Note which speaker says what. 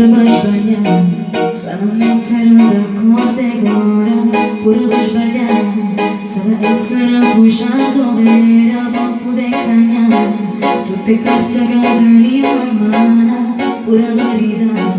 Speaker 1: Pure vai sbagliare, sarà mettere d'accordo e ora. Pure vai sbagliare, sarà essere pushato vera, ma poter cagnare tutte carte che teneva in mano. Pure la verità